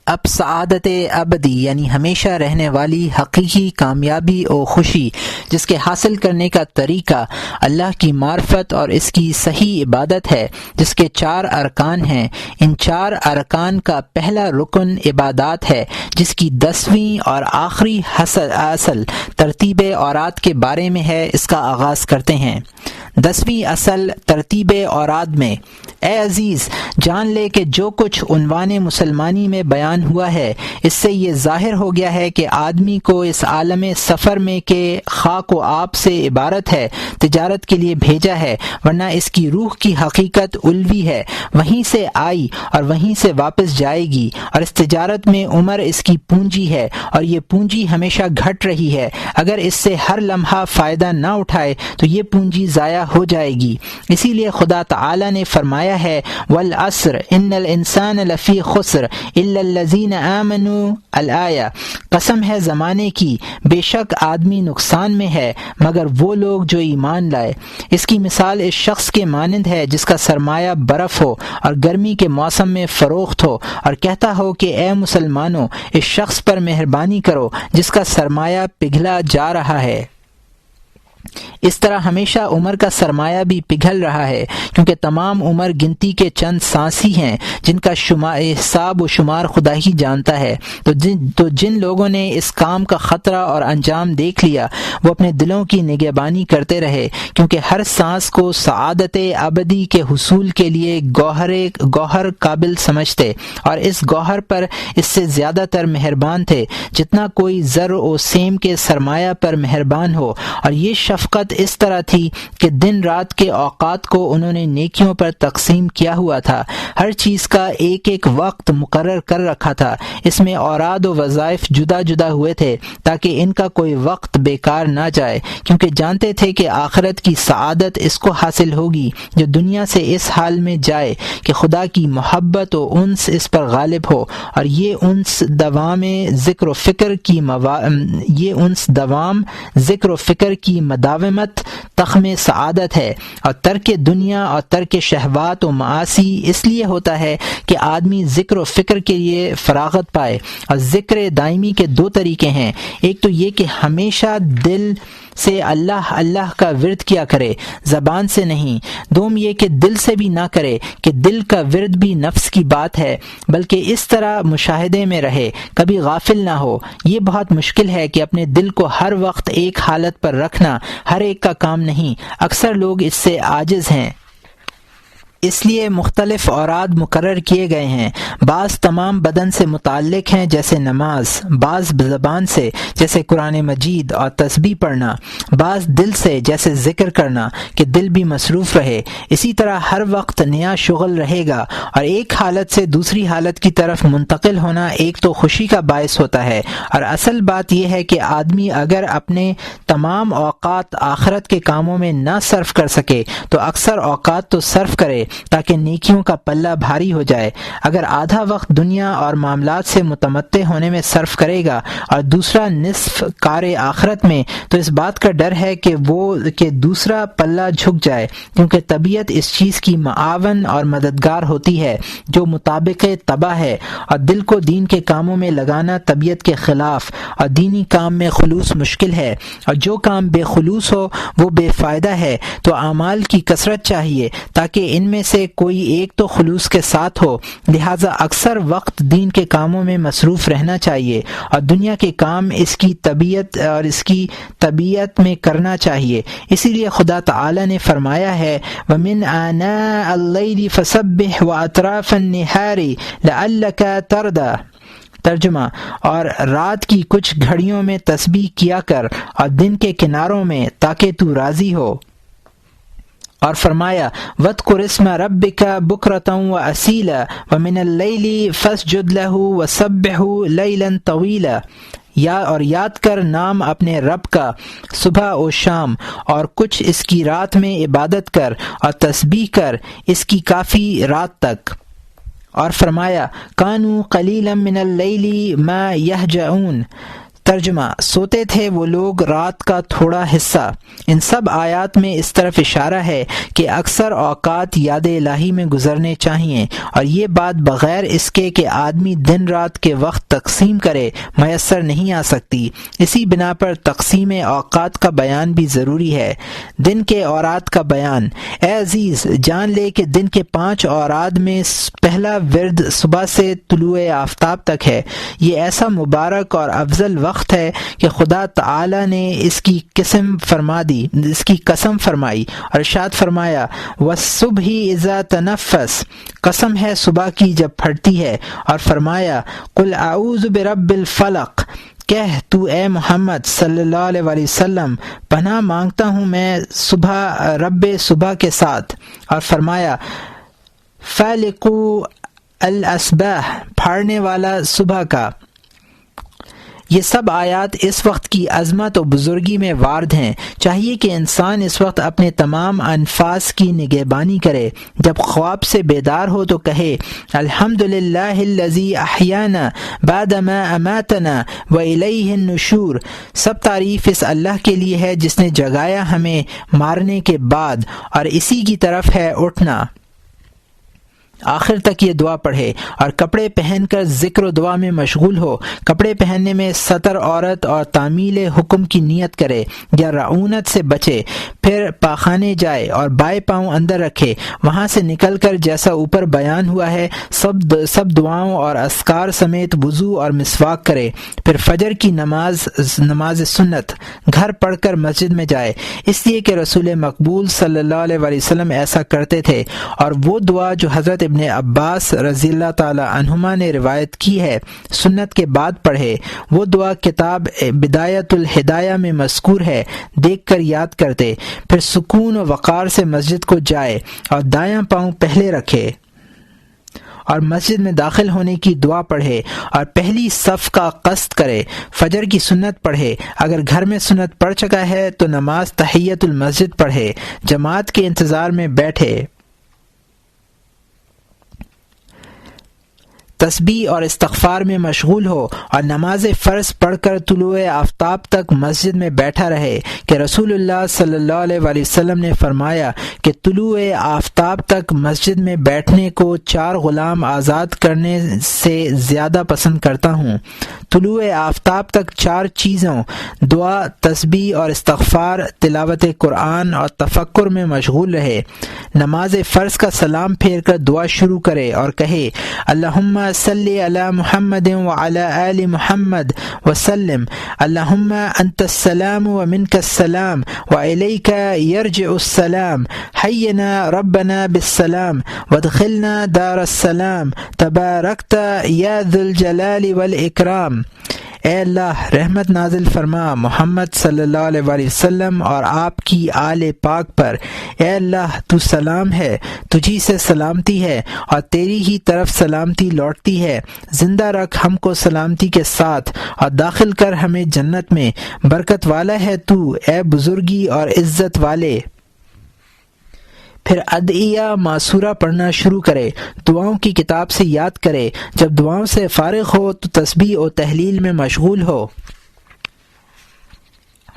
اب سعادت ابدی یعنی ہمیشہ رہنے والی حقیقی کامیابی و خوشی جس کے حاصل کرنے کا طریقہ اللہ کی معرفت اور اس کی صحیح عبادت ہے، جس کے 4 ارکان ہیں۔ ان 4 ارکان کا پہلا رکن عبادات ہے، جس کی 10ویں اور آخری اصل ترتیب اوراد کے بارے میں ہے۔ اس کا آغاز کرتے ہیں 10ویں اصل ترتیب اوراد میں: اے عزیز، جان لے کہ جو کچھ عنوان مسلمانی میں بیان ہوا ہے، اس سے یہ ظاہر ہو گیا ہے کہ آدمی کو اس عالم سفر میں کہ خاک و آب سے عبارت ہے تجارت کے لیے بھیجا ہے، ورنہ اس کی روح کی حقیقت علوی ہے، وہیں سے آئی اور وہیں سے واپس جائے گی، اور اس تجارت میں عمر اس کی پونجی ہے، اور یہ پونجی ہمیشہ گھٹ رہی ہے۔ اگر اس سے ہر لمحہ فائدہ نہ اٹھائے تو یہ پونجی ضائع ہو جائے گی۔ اسی لیے خدا تعالی نے فرمایا ہے والعصر ان الانسان لفی خسر الا الذین آمنوا الآیہ، قسم ہے زمانے کی، بے شک آدمی نقصان میں ہے مگر وہ لوگ جو ایمان لائے۔ اس کی مثال اس شخص کے مانند ہے جس کا سرمایہ برف ہو اور گرمی کے موسم میں فروخت ہو، اور کہتا ہو کہ اے مسلمانوں، اس شخص پر مہربانی کرو جس کا سرمایہ پگھلا جا رہا ہے۔ اس طرح ہمیشہ عمر کا سرمایہ بھی پگھل رہا ہے، کیونکہ تمام عمر گنتی کے چند سانس ہی ہیں جن کا حساب و شمار خدا ہی جانتا ہے۔ تو جن لوگوں نے اس کام کا خطرہ اور انجام دیکھ لیا وہ اپنے دلوں کی نگہبانی کرتے رہے، کیونکہ ہر سانس کو سعادت ابدی کے حصول کے لیے گوہر قابل سمجھتے، اور اس گوہر پر اس سے زیادہ تر مہربان تھے جتنا کوئی زر و سیم کے سرمایہ پر مہربان ہو۔ اور یہ شفقت اس طرح تھی کہ دن رات کے اوقات کو انہوں نے نیکیوں پر تقسیم کیا ہوا تھا، ہر چیز کا ایک ایک وقت مقرر کر رکھا تھا۔ اس میں اوراد و وظائف جدا جدا ہوئے تھے تاکہ ان کا کوئی وقت بیکار نہ جائے، کیونکہ جانتے تھے کہ آخرت کی سعادت اس کو حاصل ہوگی جو دنیا سے اس حال میں جائے کہ خدا کی محبت و انس اس پر غالب ہو، اور یہ انس دوام ذکر و فکر کی مداومت تخم سعادت ہے۔ اور ترک دنیا اور ترک شہوات و معاصی اس لیے ہوتا ہے کہ آدمی ذکر و فکر کے لیے فراغت پائے۔ اور ذکر دائمی کے 2 طریقے ہیں، ایک تو یہ کہ ہمیشہ دل سے اللہ اللہ کا ورد کیا کرے، زبان سے نہیں۔ دوم یہ کہ دل سے بھی نہ کرے کہ دل کا ورد بھی نفس کی بات ہے، بلکہ اس طرح مشاہدے میں رہے، کبھی غافل نہ ہو۔ یہ بہت مشکل ہے کہ اپنے دل کو ہر وقت ایک حالت پر رکھنا ہر ایک کا کام نہیں، اکثر لوگ اس سے عاجز ہیں۔ اس لیے مختلف اوراد مقرر کیے گئے ہیں، بعض تمام بدن سے متعلق ہیں جیسے نماز، بعض زبان سے جیسے قرآن مجید اور تسبیح پڑھنا، بعض دل سے جیسے ذکر کرنا کہ دل بھی مصروف رہے۔ اسی طرح ہر وقت نیا شغل رہے گا، اور ایک حالت سے دوسری حالت کی طرف منتقل ہونا ایک تو خوشی کا باعث ہوتا ہے، اور اصل بات یہ ہے کہ آدمی اگر اپنے تمام اوقات آخرت کے کاموں میں نہ صرف کر سکے تو اکثر اوقات تو صرف کرے تاکہ نیکیوں کا پلہ بھاری ہو جائے۔ اگر آدھا وقت دنیا اور معاملات سے متمتع ہونے میں صرف کرے گا اور دوسرا نصف کار آخرت میں، تو اس بات کا ڈر ہے کہ دوسرا پلہ جھک جائے، کیونکہ طبیعت اس چیز کی معاون اور مددگار ہوتی ہے جو مطابق طبع ہے، اور دل کو دین کے کاموں میں لگانا طبیعت کے خلاف، اور دینی کام میں خلوص مشکل ہے، اور جو کام بے خلوص ہو وہ بے فائدہ ہے۔ تو اعمال کی کثرت چاہیے تاکہ ان میں سے کوئی ایک تو خلوص کے ساتھ ہو، لہذا اکثر وقت دین کے کاموں میں مصروف رہنا چاہیے، اور دنیا کے کام اس کی طبیعت میں کرنا چاہیے۔ اسی لیے خدا تعالی نے فرمایا ہے وَمِنْ آنَاءِ اللَّيْلِ فَسَبِّحْ وَأَطْرَافَ النِّهَارِ لَعَلَّكَ تَرْضَىٰ۔ ترجمہ: اور رات کی کچھ گھڑیوں میں تسبیح کیا کر اور دن کے کناروں میں تاکہ تو راضی ہو۔ اور فرمایا وَاذْكُرِ اسْمَ رَبِّكَ بُكْرَةً وَأَصِيلًا وَمِنَ اللَّيْلِ فَاسْجُدْ لَهُ وَسَبِّحْهُ لَيْلًا طَوِيلًا۔ اور یاد کر نام اپنے رب کا صبح و شام، اور کچھ اس کی رات میں عبادت کر اور تسبیح کر اس کی کافی رات تک۔ اور فرمایا کانوا قلیلا من اللیل ما یہجعون۔ ترجمہ: سوتے تھے وہ لوگ رات کا تھوڑا حصہ۔ ان سب آیات میں اس طرف اشارہ ہے کہ اکثر اوقات یاد الہی میں گزرنے چاہیے، اور یہ بات بغیر اس کے کہ آدمی دن رات کے وقت تقسیم کرے میسر نہیں آ سکتی۔ اسی بنا پر تقسیم اوقات کا بیان بھی ضروری ہے۔ دن کے اوراد کا بیان: اے عزیز، جان لے کہ دن کے 5 اوراد میں پہلا ورد صبح سے طلوع آفتاب تک ہے۔ یہ ایسا مبارک اور افضل وقت ہے کہ خدا تعالی نے اس کی قسم فرمائی اور ارشاد فرمایا: والصبح اذا تنفس، قسم ہے صبح کی جب پھٹتی ہے، اور فرمایا: قل اعوذ برب الفلق، کہہ تو اے محمد صلی اللہ علیہ وآلہ وسلم پناہ مانگتا ہوں میں رب صبح کے ساتھ، اور فرمایا: فالقوا الاصباح، پھاڑنے والا صبح کا۔ یہ سب آیات اس وقت کی عظمت و بزرگی میں وارد ہیں۔ چاہیے کہ انسان اس وقت اپنے تمام انفاس کی نگہبانی کرے۔ جب خواب سے بیدار ہو تو کہے: الحمدللہ الذی احیانا بعد ما اماتنا والیہ النشور، سب تعریف اس اللہ کے لیے ہے جس نے جگایا ہمیں مارنے کے بعد، اور اسی کی طرف ہے اٹھنا۔ آخر تک یہ دعا پڑھے اور کپڑے پہن کر ذکر و دعا میں مشغول ہو۔ کپڑے پہننے میں ستر عورت اور تعمیل حکم کی نیت کرے یا رعونت سے بچے، پھر پاخانے جائے اور بائیں پاؤں اندر رکھے، وہاں سے نکل کر جیسا اوپر بیان ہوا ہے سب دعاؤں اور اذکار سمیت وضو اور مسواک کرے، پھر فجر کی نماز سنت گھر پڑھ کر مسجد میں جائے، اس لیے کہ رسول مقبول صلی اللہ علیہ وآلہ وسلم ایسا کرتے تھے، اور وہ دعا جو حضرت ابن عباس رضی اللہ تعالی عنہما نے روایت کی ہے سنت کے بعد پڑھے۔ وہ دعا کتاب بدایت الہدایہ میں مذکور ہے، دیکھ کر یاد کرتے، پھر سکون و وقار سے مسجد کو جائے اور دایاں پاؤں پہلے رکھے اور مسجد میں داخل ہونے کی دعا پڑھے اور پہلی صف کا قصد کرے۔ فجر کی سنت پڑھے، اگر گھر میں سنت پڑھ چکا ہے تو نماز تحیت المسجد پڑھے، جماعت کے انتظار میں بیٹھے، تسبیح اور استغفار میں مشغول ہو، اور نماز فرض پڑھ کر طلوع آفتاب تک مسجد میں بیٹھا رہے، کہ رسول اللہ صلی اللہ علیہ وآلہ وسلم نے فرمایا کہ طلوع آفتاب تک مسجد میں بیٹھنے کو 4 غلام آزاد کرنے سے زیادہ پسند کرتا ہوں۔ طلوع آفتاب تک 4 چیزوں دعا، تسبیح اور استغفار، تلاوت قرآن اور تفکر میں مشغول رہے۔ نماز فرض کا سلام پھیر کر دعا شروع کرے اور کہے: اللہم صلی علی محمد وعلی آل محمد وسلم، اللہم انت السلام ومنک السلام والیک یرجع السلام، حینا ربنا بالسلام وادخلنا دار السلام، تبارکت یا ذو الجلال والاکرام۔ اے اللہ رحمت نازل فرما محمد صلی اللہ علیہ وآلہ وسلم اور آپ کی آل پاک پر۔ اے اللہ تو سلام ہے، تجھی سے سلامتی ہے اور تیری ہی طرف سلامتی لوٹتی ہے۔ زندہ رکھ ہم کو سلامتی کے ساتھ اور داخل کر ہمیں جنت میں۔ برکت والا ہے تو اے بزرگی اور عزت والے۔ پھر ادعیہ معصورہ پڑھنا شروع کرے، دعاؤں کی کتاب سے یاد کرے۔ جب دعاؤں سے فارغ ہو تو تسبیح و تحلیل میں مشغول ہو،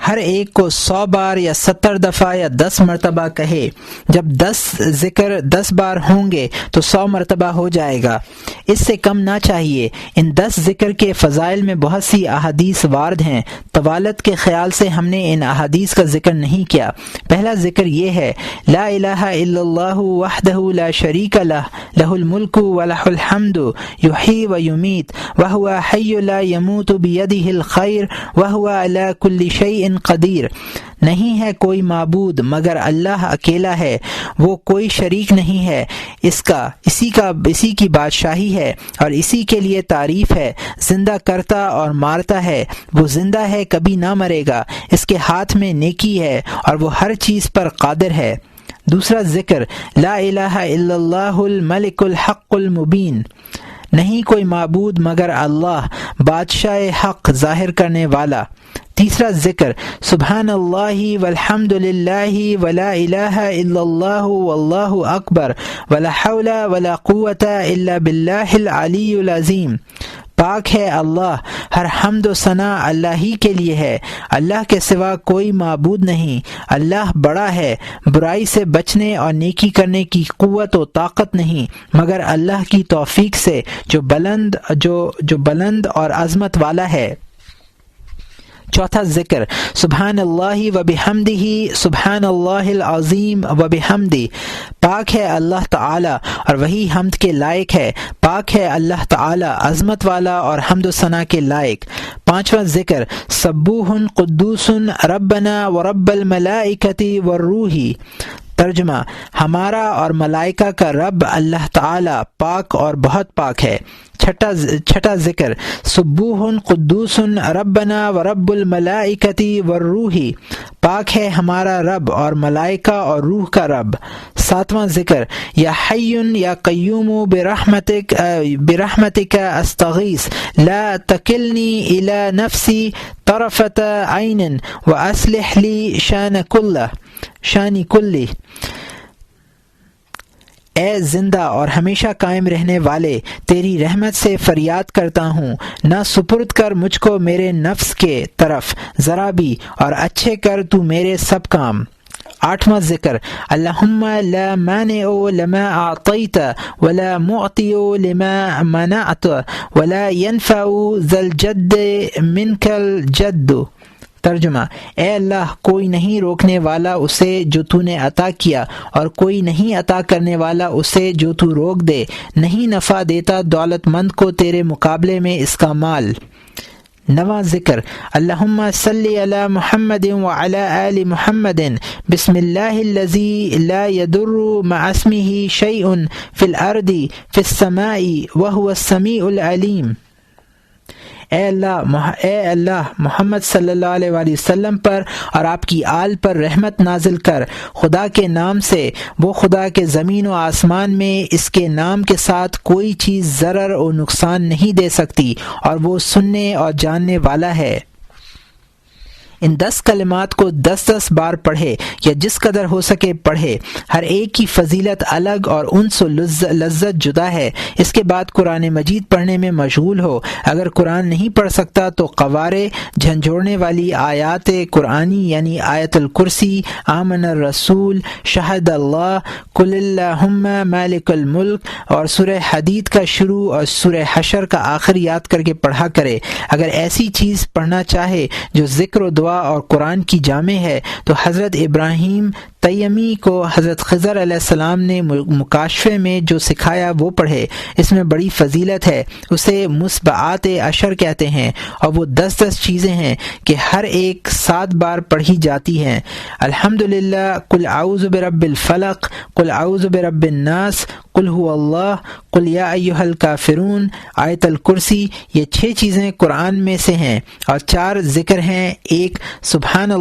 ہر ایک کو 100 بار یا 70 دفعہ یا 10 مرتبہ کہے۔ جب 10 ذکر 10 بار ہوں گے تو 100 مرتبہ ہو جائے گا، اس سے کم نہ چاہیے۔ ان 10 ذکر کے فضائل میں بہت سی احادیث وارد ہیں، طوالت کے خیال سے ہم نے ان احادیث کا ذکر نہیں کیا۔ پہلا ذکر یہ ہے: لا الہ الا اللہ وحدہ لا شریک لہ، لہ الملک ولہ الحمد، یحیی و یمیت وہو حی لا یموت بیدہ الخیر وہو علی کل شیء قدیر۔ نہیں ہے کوئی معبود مگر اللہ اکیلا ہے، وہ کوئی شریک نہیں ہے، اسی کی بادشاہی ہے اور اسی کے لیے تعریف ہے۔ زندہ کرتا اور مارتا ہے، وہ زندہ ہے کبھی نہ مرے گا، اس کے ہاتھ میں نیکی ہے اور وہ ہر چیز پر قادر ہے۔ دوسرا ذکر: لا الہ الا اللہ الملک الحق المبین، نہیں کوئی معبود مگر اللہ، بادشاہ حق ظاہر کرنے والا۔ تیسرا ذکر: سبحان اللہ والحمد للہ ولا الہ الا اللہ واللہ اکبر ولا حول ولا قوة الا باللہ العلی العظیم۔ پاک ہے اللہ، ہر حمد و ثنا اللہ ہی کے لیے ہے، اللہ کے سوا کوئی معبود نہیں، اللہ بڑا ہے، برائی سے بچنے اور نیکی کرنے کی قوت و طاقت نہیں مگر اللہ کی توفیق سے جو بلند اور عظمت والا ہے۔ چوتھا ذکر سبحان اللہ و بحمدہ، سبحان اللہ العظیم و بحمدہ، پاک ہے اللہ تعالی اور وہی حمد کے لائق ہے، پاک ہے اللہ تعالی عظمت والا اور حمد و ثنا کے لائق۔ پانچواں ذکر سبوح قدوس ربنا و رب الملائکۃ والروح، ترجمہ ہمارا اور ملائکہ کا رب اللہ تعالی پاک اور بہت پاک ہے۔ چھٹا ذکر سبوح قدوس ربنا و رب الملائکۃ والروح، پاک ہے ہمارا رب اور ملائکہ اور روح کا رب۔ ساتواں ذکر یا حی یا قیوم برحمتک استغیث لا تکلنی الی نفسی طرفۃ عین واصلح لی شانی کلی، اے زندہ اور ہمیشہ قائم رہنے والے، تیری رحمت سے فریاد کرتا ہوں، نہ سپرد کر مجھ کو میرے نفس کے طرف ذرا بھی، اور اچھے کر تو میرے سب کام۔ آٹھواں ذکر اللہم لا مانع لما اعطیت ولا معطی لما منعت ولا ينفع ذا الجد منک الجد، ترجمہ اے اللہ کوئی نہیں روکنے والا اسے جو تو نے عطا کیا اور کوئی نہیں عطا کرنے والا اسے جو تو روک دے، نہیں نفع دیتا دولت مند کو تیرے مقابلے میں اس کا مال۔ نواں ذکر اللہم صلی علی محمد وعلی آل محمد بسم اللہ الذی لا یضر مع اسمہ شیء فی الارض فی السماء وہو السمیع العلیم، اے اللہ محمد صلی اللہ علیہ وآلہ وسلم پر اور آپ کی آل پر رحمت نازل کر، خدا کے نام سے، وہ خدا کے زمین و آسمان میں اس کے نام کے ساتھ کوئی چیز ضرر و نقصان نہیں دے سکتی، اور وہ سننے اور جاننے والا ہے۔ ان 10 کلمات کو 10 بار پڑھے یا جس قدر ہو سکے پڑھے، ہر ایک کی فضیلت الگ اور انس و لذت جدا ہے۔ اس کے بعد قرآن مجید پڑھنے میں مشغول ہو، اگر قرآن نہیں پڑھ سکتا تو قوارے جھنجھوڑنے والی آیات قرآنی یعنی آیت الکرسی، آمن الرسول، شہد اللہ، قل اللہم مالک الملک اور سورہ حدید کا شروع اور سورہ حشر کا آخر یاد کر کے پڑھا کرے۔ اگر ایسی چیز پڑھنا چاہے جو ذکر و دعا اور قرآن کی جامع ہے تو حضرت ابراہیم تیمی کو حضرت خضر علیہ السلام نے مکاشفے میں جو سکھایا وہ پڑھے، اس میں بڑی فضیلت ہے، اسے مصبعات عشر کہتے ہیں، اور وہ 10 چیزیں ہیں کہ ہر ایک 7 بار پڑھی جاتی ہیں۔ الحمدللہ، قل اعوذ برب الفلق، قل اعوذ برب الناس، قل هو اللہ، قل یا ایھا الکافرون، آیت الکرسی، یہ 6 چیزیں قرآن میں سے ہیں، اور 4 ذکر ہیں، ایک سبحان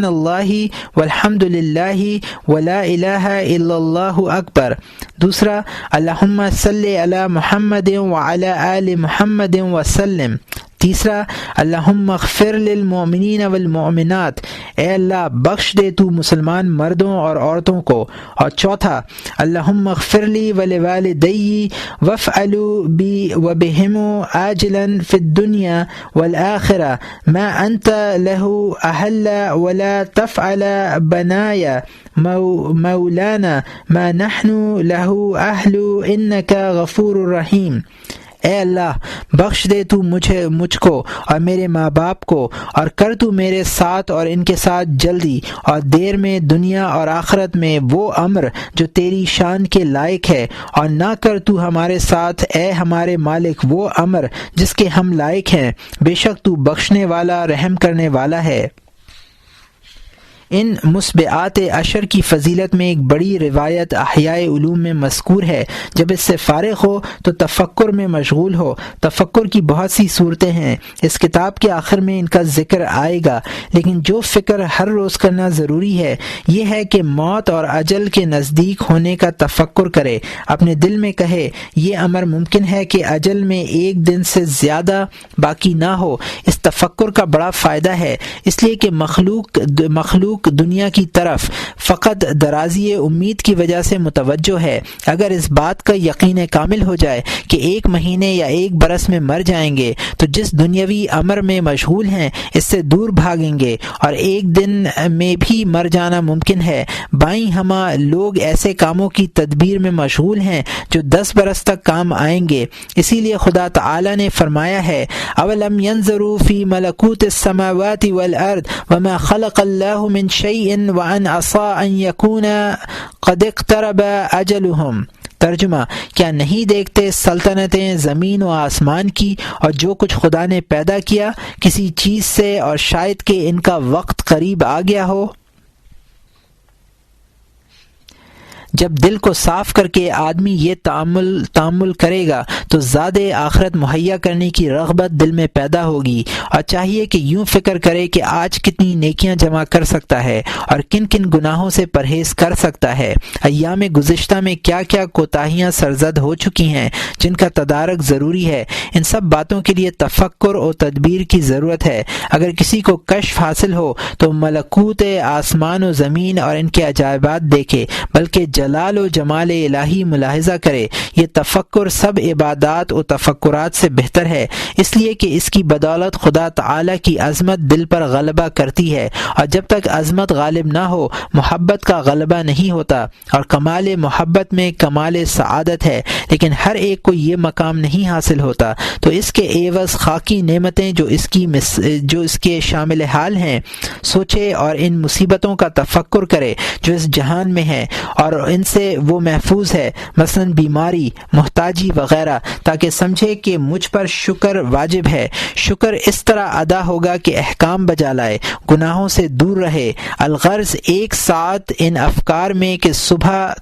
اللہ والحمد للہ ولا الہ الا اللہ اکبر، دوسرا اللہم صلی علی محمد وعلی آل محمد وسلم، تیسرا اللہم اغفر للمؤمنین والمؤمنات، اے اللہ بخش دے تو مسلمان مردوں اور عورتوں کو، اور چوتھا اللہم اغفر لی ولوالدی وافعلوا بی وبہم عاجلا فی الدنیا والآخرہ ما انت لہ اہل ولا تفعل بنایا مولانا ما نحن لہ اہل انک غفور رحیم، اے اللہ بخش دے تو مجھ کو اور میرے ماں باپ کو، اور کر تو میرے ساتھ اور ان کے ساتھ جلدی اور دیر میں دنیا اور آخرت میں وہ امر جو تیری شان کے لائق ہے، اور نہ کر تو ہمارے ساتھ اے ہمارے مالک وہ امر جس کے ہم لائق ہیں، بے شک تو بخشنے والا رحم کرنے والا ہے۔ ان مصبعات عشر کی فضیلت میں ایک بڑی روایت احیاء علوم میں مذکور ہے، جب اس سے فارغ ہو تو تفکر میں مشغول ہو۔ تفکر کی بہت سی صورتیں ہیں، اس کتاب کے آخر میں ان کا ذکر آئے گا، لیکن جو فکر ہر روز کرنا ضروری ہے یہ ہے کہ موت اور اجل کے نزدیک ہونے کا تفکر کرے، اپنے دل میں کہے یہ امر ممکن ہے کہ اجل میں 1 دن سے زیادہ باقی نہ ہو۔ اس تفکر کا بڑا فائدہ ہے، اس لیے کہ مخلوق مخلوق دنیا کی طرف فقط درازی امید کی وجہ سے متوجہ ہے، اگر اس بات کا یقین کامل ہو جائے کہ 1 مہینے یا 1 برس میں مر جائیں گے تو جس دنیاوی امر میں مشغول ہیں اس سے دور بھاگیں گے اور 1 دن میں بھی مر جانا ممکن ہے۔ بائیں ہمہ لوگ ایسے کاموں کی تدبیر میں مشغول ہیں جو 10 برس تک کام آئیں گے۔ اسی لیے خدا تعالی نے فرمایا ہے اولم ينظروا في ملکوت السماوات والارض وما خلق اللہ من شیء وان عسى ان يكون قد اقترب اجلهم۔ ترجمہ، کیا نہیں دیکھتے سلطنتیں زمین و آسمان کی اور جو کچھ خدا نے پیدا کیا کسی چیز سے اور شاید کہ ان کا وقت قریب آ گیا ہو؟ جب دل کو صاف کر کے آدمی یہ تأمل کرے گا تو زاد آخرت مہیا کرنے کی رغبت دل میں پیدا ہوگی، اور چاہیے کہ یوں فکر کرے کہ آج کتنی نیکیاں جمع کر سکتا ہے اور کن کن گناہوں سے پرہیز کر سکتا ہے۔ ایام گزشتہ میں کیا کیا کوتاہیاں سرزد ہو چکی ہیں جن کا تدارک ضروری ہے۔ ان سب باتوں کے لیے تفکر و تدبیر کی ضرورت ہے۔ اگر کسی کو کشف حاصل ہو تو ملکوت آسمان و زمین اور ان کے عجائبات دیکھے، بلکہ جلال و جمال الہی ملاحظہ کرے۔ یہ تفکر سب عبادات و تفکرات سے بہتر ہے، اس لیے کہ اس کی بدولت خدا تعالی کی عظمت دل پر غلبہ کرتی ہے، اور جب تک عظمت غالب نہ ہو محبت کا غلبہ نہیں ہوتا، اور کمال محبت میں کمال سعادت ہے، لیکن ہر ایک کو یہ مقام نہیں حاصل ہوتا۔ تو اس کے عوض خاکی نعمتیں جو اس کے شامل حال ہیں سوچے اور ان مصیبتوں کا تفکر کرے جو اس جہان میں ہیں اور ان سے وہ محفوظ ہے، مثلا بیماری، محتاجی وغیرہ، تاکہ سمجھے کہ مجھ پر شکر واجب ہے۔ شکر اس طرح ادا ہوگا کہ احکام بجا لائے، گناہوں سے دور رہے۔ الغرض 1 ساعت ان افکار میں کہ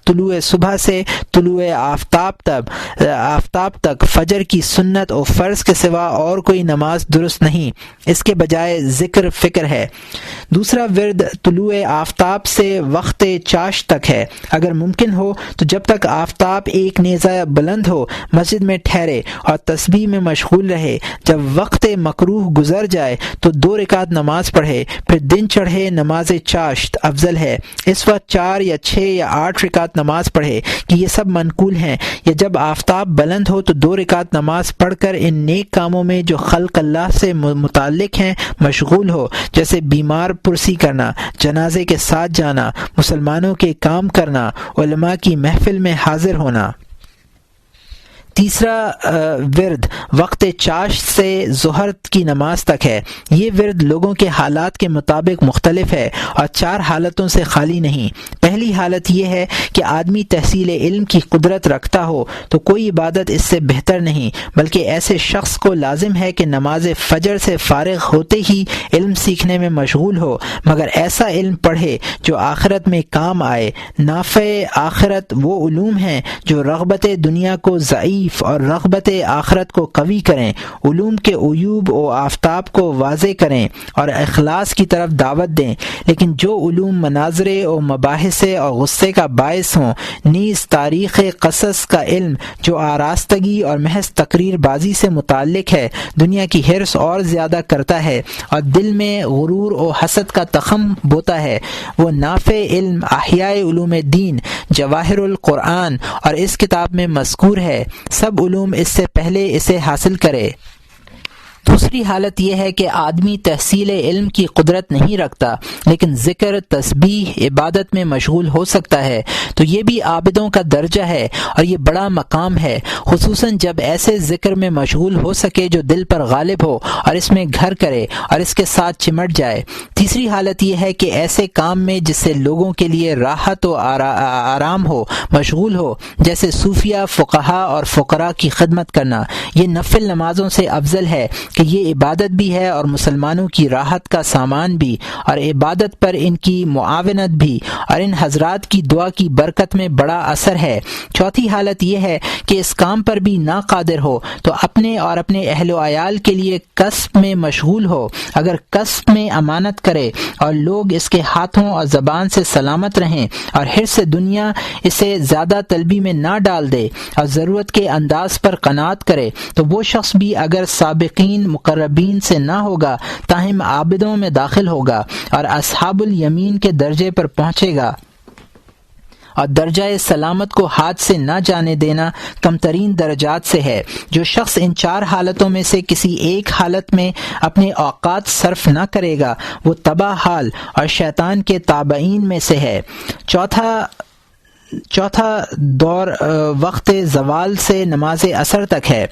طلوع صبح سے طلوع آفتاب تک فجر کی سنت اور فرض کے سوا اور کوئی نماز درست نہیں، اس کے بجائے ذکر فکر ہے۔ دوسرا ورد طلوع آفتاب سے وقت چاش تک ہے، اگر ممکن ہو تو جب تک آفتاب ایک نیزہ بلند ہو مسجد میں ٹھہرے اور تسبیح میں مشغول رہے۔ جب وقت مکروہ گزر جائے تو 2 رکعت نماز پڑھے، پھر دن چڑھے نماز چاشت افضل ہے۔ اس وقت 4 یا 6 یا 8 رکعت نماز پڑھے کہ یہ سب منقول ہیں، یا جب آفتاب بلند ہو تو 2 رکعت نماز پڑھ کر ان نیک کاموں میں جو خلق اللہ سے متعلق ہیں مشغول ہو، جیسے بیمار پرسی کرنا، جنازے کے ساتھ جانا، مسلمانوں کے کام کرنا، علماء کی محفل میں حاضر ہونا۔ تیسرا ورد وقت چاش سے ظہر کی نماز تک ہے۔ یہ ورد لوگوں کے حالات کے مطابق مختلف ہے اور 4 حالتوں سے خالی نہیں۔ پہلی حالت یہ ہے کہ آدمی تحصیل علم کی قدرت رکھتا ہو تو کوئی عبادت اس سے بہتر نہیں، بلکہ ایسے شخص کو لازم ہے کہ نماز فجر سے فارغ ہوتے ہی علم سیکھنے میں مشغول ہو، مگر ایسا علم پڑھے جو آخرت میں کام آئے۔ نافع آخرت وہ علوم ہیں جو رغبت دنیا کو ضعیف اور رغبت آخرت کو قوی کریں، علوم کے عیوب و آفتاب کو واضح کریں اور اخلاص کی طرف دعوت دیں۔ لیکن جو علوم مناظرے و مباحثے اور غصے کا باعث ہوں، نیز تاریخ قصص کا علم جو آراستگی اور محض تقریر بازی سے متعلق ہے، دنیا کی حرص اور زیادہ کرتا ہے اور دل میں غرور و حسد کا تخم بوتا ہے، وہ نافع علم احیاء علوم دین، جواہر القرآن اور اس کتاب میں مذکور ہے، سب علوم اس سے پہلے اسے حاصل کرے۔ دوسری حالت یہ ہے کہ آدمی تحصیل علم کی قدرت نہیں رکھتا لیکن ذکر، تسبیح، عبادت میں مشغول ہو سکتا ہے، تو یہ بھی عابدوں کا درجہ ہے اور یہ بڑا مقام ہے، خصوصاً جب ایسے ذکر میں مشغول ہو سکے جو دل پر غالب ہو اور اس میں گھر کرے اور اس کے ساتھ چمٹ جائے۔ تیسری حالت یہ ہے کہ ایسے کام میں جس سے لوگوں کے لیے راحت و آرام ہو مشغول ہو، جیسے صوفیہ، فقہا اور فقراء کی خدمت کرنا۔ یہ نفل نمازوں سے افضل ہے کہ یہ عبادت بھی ہے اور مسلمانوں کی راحت کا سامان بھی، اور عبادت پر ان کی معاونت بھی، اور ان حضرات کی دعا کی برکت میں بڑا اثر ہے۔ چوتھی حالت یہ ہے کہ اس کام پر بھی نہ قادر ہو تو اپنے اور اپنے اہل و عیال کے لیے کسب میں مشغول ہو۔ اگر کسب میں امانت کرے اور لوگ اس کے ہاتھوں اور زبان سے سلامت رہیں اور حرص دنیا اسے زیادہ طلبی میں نہ ڈال دے اور ضرورت کے انداز پر قناعت کرے، تو وہ شخص بھی اگر سابقین صالحین مقربین سے نہ ہوگا تاہم عابدوں میں داخل ہوگا اور اصحاب الیمین کے درجے پر پہنچے گا، اور درجہ سلامت کو ہاتھ سے نہ جانے دینا کم ترین درجات سے ہے۔ جو شخص ان 4 حالتوں میں سے کسی ایک حالت میں اپنے اوقات صرف نہ کرے گا وہ تباہ حال اور شیطان کے تابعین میں سے ہے۔ چوتھا دور وقت زوال سے نماز عصر تک ہے۔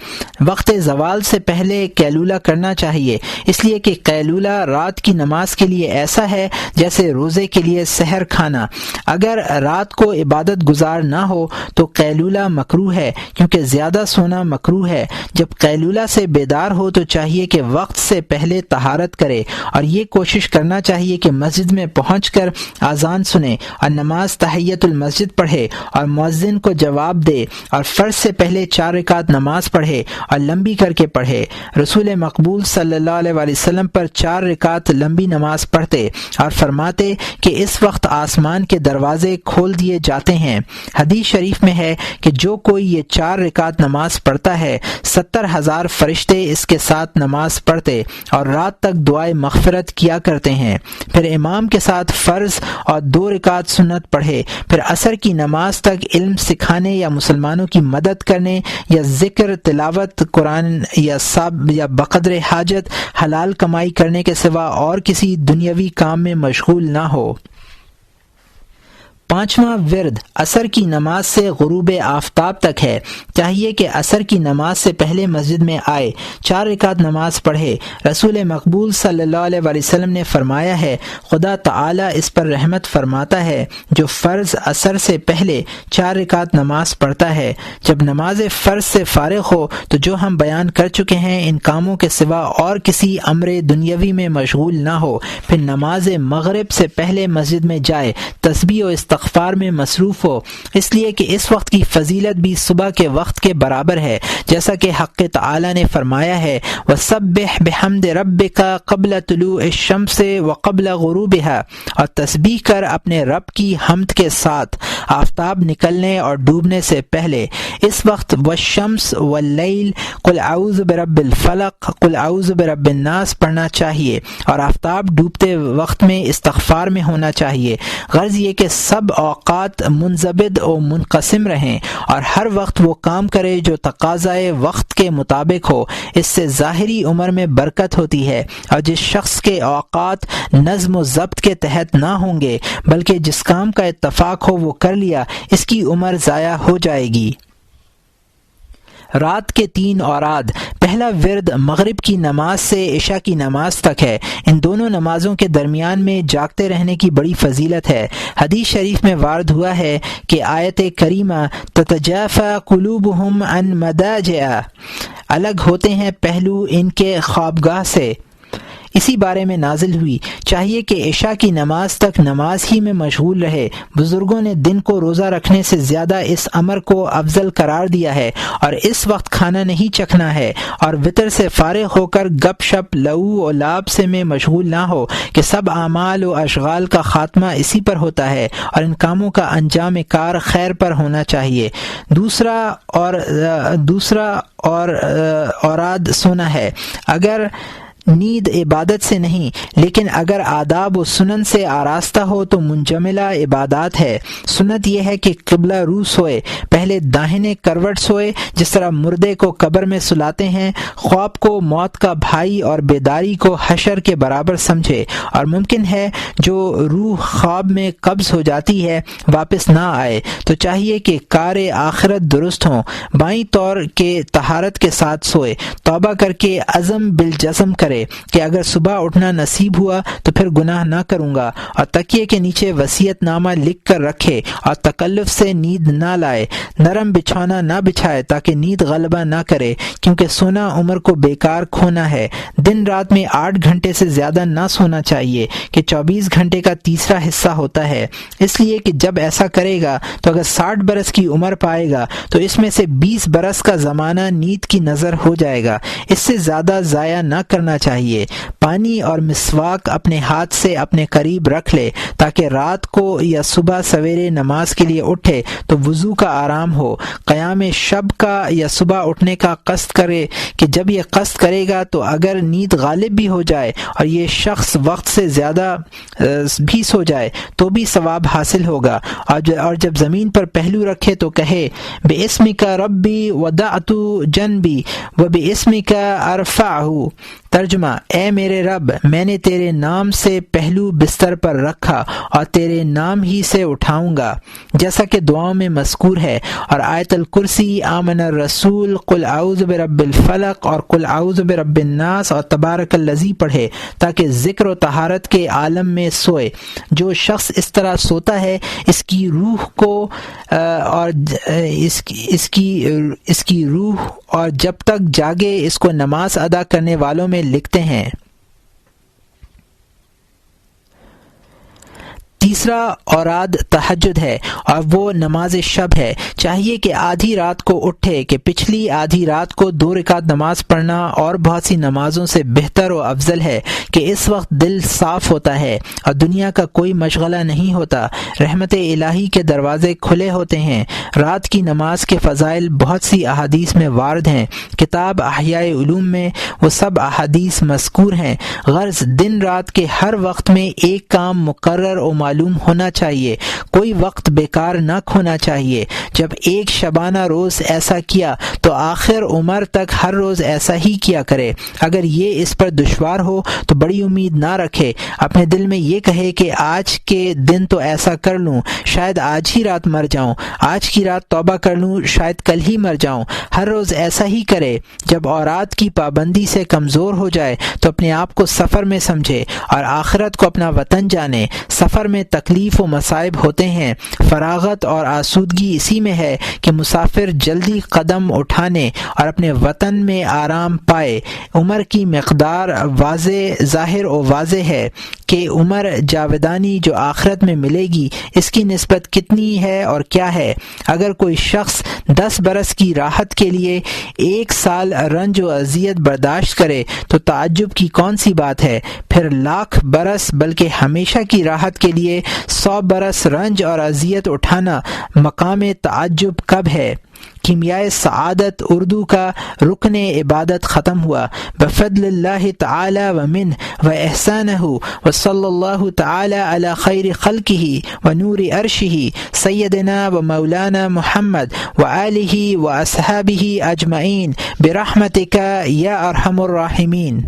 وقت زوال سے پہلے قیلولہ کرنا چاہیے، اس لیے کہ قیلولہ رات کی نماز کے لیے ایسا ہے جیسے روزے کے لیے سحر کھانا۔ اگر رات کو عبادت گزار نہ ہو تو قیلولہ مکروہ ہے، کیونکہ زیادہ سونا مکروہ ہے۔ جب قیلولہ سے بیدار ہو تو چاہیے کہ وقت سے پہلے طہارت کرے، اور یہ کوشش کرنا چاہیے کہ مسجد میں پہنچ کر اذان سنے اور نماز تحیۃ المسجد پڑھے اور مؤذن کو جواب دے، اور فرض سے پہلے 4 رکعت نماز پڑھے اور لمبی کر کے پڑھے۔ رسول مقبول صلی اللہ علیہ وآلہ وسلم پر 4 رکعت لمبی نماز پڑھتے اور فرماتے کہ اس وقت آسمان کے دروازے کھول دیے جاتے ہیں۔ حدیث شریف میں ہے کہ جو کوئی یہ 4 رکعت نماز پڑھتا ہے 70,000 فرشتے اس کے ساتھ نماز پڑھتے اور رات تک دعائے مغفرت کیا کرتے ہیں۔ پھر امام کے ساتھ فرض اور 2 رکعت سنت پڑھے، پھر عصر کی نماز تک علم سکھانے یا مسلمانوں کی مدد کرنے یا ذکر، تلاوت قرآن یا بقدر حاجت حلال کمائی کرنے کے سوا اور کسی دنیاوی کام میں مشغول نہ ہو۔ 5واں ورد عصر کی نماز سے غروب آفتاب تک ہے۔ چاہیے کہ عصر کی نماز سے پہلے مسجد میں آئے، 4 رکعت نماز پڑھے۔ رسول مقبول صلی اللہ علیہ وآلہ وسلم نے فرمایا ہے، خدا تعالی اس پر رحمت فرماتا ہے جو فرض عصر سے پہلے 4 رکعت نماز پڑھتا ہے۔ جب نماز فرض سے فارغ ہو تو جو ہم بیان کر چکے ہیں ان کاموں کے سوا اور کسی امر دنیاوی میں مشغول نہ ہو۔ پھر نماز مغرب سے پہلے مسجد میں جائے، تسبیح و استغفار میں مصروف ہو، اس لیے کہ اس وقت کی فضیلت بھی صبح کے وقت کے برابر ہے، جیسا کہ حق تعالی نے فرمایا ہے وَسَبِّحْ بِحَمْدِ رَبِّكَ قَبْلَ طُلُوعِ الشَّمْسِ وَقَبْلَ غُرُوبِهَا، اور تسبیح کر اپنے رب کی حمد کے ساتھ آفتاب نکلنے اور ڈوبنے سے پہلے۔ اس وقت والشمس واللیل قل اعوذ برب الفلق قل اعوذ برب الناس پڑھنا چاہیے، اور آفتاب ڈوبتے وقت میں استغفار میں ہونا چاہیے۔ غرض یہ کہ سب اوقات منضبط و منقسم رہیں اور ہر وقت وہ کام کرے جو تقاضائے وقت کے مطابق ہو، اس سے ظاہری عمر میں برکت ہوتی ہے، اور جس شخص کے اوقات نظم و ضبط کے تحت نہ ہوں گے بلکہ جس کام کا اتفاق ہو وہ کر لیا، اس کی عمر ضائع ہو جائے گی۔ رات کے 3 اوراد۔ پہلا ورد مغرب کی نماز سے عشاء کی نماز تک ہے۔ ان دونوں نمازوں کے درمیان میں جاگتے رہنے کی بڑی فضیلت ہے۔ حدیث شریف میں وارد ہوا ہے کہ آیت کریمہ تتجافی قلوبہم عن مضاجعہا، الگ ہوتے ہیں پہلو ان کے خوابگاہ سے، اسی بارے میں نازل ہوئی۔ چاہیے کہ عشاء کی نماز تک نماز ہی میں مشغول رہے۔ بزرگوں نے دن کو روزہ رکھنے سے زیادہ اس امر کو افضل قرار دیا ہے، اور اس وقت کھانا نہیں چکھنا ہے، اور وطر سے فارغ ہو کر گپ شپ لعو و لعب سے میں مشغول نہ ہو کہ سب اعمال و اشغال کا خاتمہ اسی پر ہوتا ہے، اور ان کاموں کا انجام کار خیر پر ہونا چاہیے۔ دوسرا اوراد سونا ہے۔ اگر نیند عبادت سے نہیں لیکن اگر آداب و سنن سے آراستہ ہو تو منجملہ عبادات ہے۔ سنت یہ ہے کہ قبلہ رو سوئے، پہلے داہنے کروٹ سوئے، جس طرح مردے کو قبر میں سلاتے ہیں، خواب کو موت کا بھائی اور بیداری کو حشر کے برابر سمجھے، اور ممکن ہے جو روح خواب میں قبض ہو جاتی ہے واپس نہ آئے تو چاہیے کہ کار آخرت درست ہوں۔ بائیں طور کے طہارت کے ساتھ سوئے، توبہ کر کے عزم بالجزم کرے کہ اگر صبح اٹھنا نصیب ہوا تو پھر گناہ نہ کروں گا، اور تکیے کے نیچے وصیت نامہ لکھ کر رکھے، اور تکلف سے نیند نہ لائے، نرم بچھونا نہ بچھائے تاکہ نیند غلبہ نہ کرے، کیونکہ سونا عمر کو بیکار کھونا ہے۔ دن رات میں 8 گھنٹے سے زیادہ نہ سونا چاہیے کہ 24 گھنٹے کا تیسرا حصہ ہوتا ہے، اس لیے کہ جب ایسا کرے گا تو اگر 60 برس کی عمر پائے گا تو اس میں سے 20 برس کا زمانہ نیند کی نظر ہو جائے گا۔ اس سے زیادہ ضائع نہ کرنا چاہیے۔ پانی اور مسواک اپنے ہاتھ سے اپنے قریب رکھ لے تاکہ رات کو یا صبح سویرے نماز کے لیے اٹھے تو وضو کا آرام ہو۔ قیام شب کا یا صبح اٹھنے کا قصد کرے کہ جب یہ قصد کرے گا تو اگر نیند غالب بھی ہو جائے اور یہ شخص وقت سے زیادہ بھی سو جائے تو بھی ثواب حاصل ہوگا، اور جب زمین پر پہلو رکھے تو کہے بِاسْمِكَ رَبِّي وَضَعْتُ جَنْبِي وَبِاسْمِكَ أَرْفَعُهُ۔ ترجمہ: اے میرے رب، میں نے تیرے نام سے پہلو بستر پر رکھا اور تیرے نام ہی سے اٹھاؤں گا، جیسا کہ دعاؤں میں مذکور ہے، اور آیت الکرسی، آمن الرسول، قل اعوذ برب الفلق اور قل اعوذ برب الناس اور تبارک الذی پڑھے تاکہ ذکر و طہارت کے عالم میں سوئے۔ جو شخص اس طرح سوتا ہے اس کی روح کو اور اس کی روح اور جب تک جاگے اس کو نماز ادا کرنے والوں میں لکھتے ہیں۔ تیسرا اوراد تہجد ہے اور وہ نماز شب ہے۔ چاہیے کہ آدھی رات کو اٹھے کہ پچھلی آدھی رات کو 2 رکعت نماز پڑھنا اور بہت سی نمازوں سے بہتر و افضل ہے کہ اس وقت دل صاف ہوتا ہے اور دنیا کا کوئی مشغلہ نہیں ہوتا، رحمت الہی کے دروازے کھلے ہوتے ہیں۔ رات کی نماز کے فضائل بہت سی احادیث میں وارد ہیں، کتاب احیاء علوم میں وہ سب احادیث مذکور ہیں۔ غرض دن رات کے ہر وقت میں ایک کام مقرر و معلوم ہونا چاہیے، کوئی وقت بیکار نہ کھونا چاہیے۔ جب ایک شبانہ روز ایسا کیا تو آخر عمر تک ہر روز ایسا ہی کیا کرے۔ اگر یہ اس پر دشوار ہو تو بڑی امید نہ رکھے، اپنے دل میں یہ کہے کہ آج کے دن تو ایسا کر لوں، شاید آج ہی رات مر جاؤں، آج کی رات توبہ کر لوں، شاید کل ہی مر جاؤں۔ ہر روز ایسا ہی کرے۔ جب اوراد کی پابندی سے کمزور ہو جائے تو اپنے آپ کو سفر میں سمجھے اور آخرت کو اپنا وطن جانے۔ سفر میں تکلیف و مصائب ہوتے ہیں، فراغت اور آسودگی اسی میں ہے کہ مسافر جلدی قدم اٹھانے اور اپنے وطن میں آرام پائے۔ عمر کی مقدار ظاہر و واضح ہے کہ عمر جاودانی جو آخرت میں ملے گی اس کی نسبت کتنی ہے اور کیا ہے۔ اگر کوئی شخص 10 برس کی راحت کے لیے 1 سال رنج و اذیت برداشت کرے تو تعجب کی کون سی بات ہے، پھر 1,00,000 برس بلکہ ہمیشہ کی راحت کے لیے 100 برس رنج اور اذیت اٹھانا مقام تعجب کب ہے۔ کیمیائے سعادت اردو کا رکن عبادت ختم ہوا۔ بفضل اللہ تعالی ومن و احسانہ وصلی اللہ تعالی علی خیر خلقہ ونور عرشہ سیدنا و مولانا محمد وآلہ واصحابہ اجمعین برحمتک یا ارحم الراحمین۔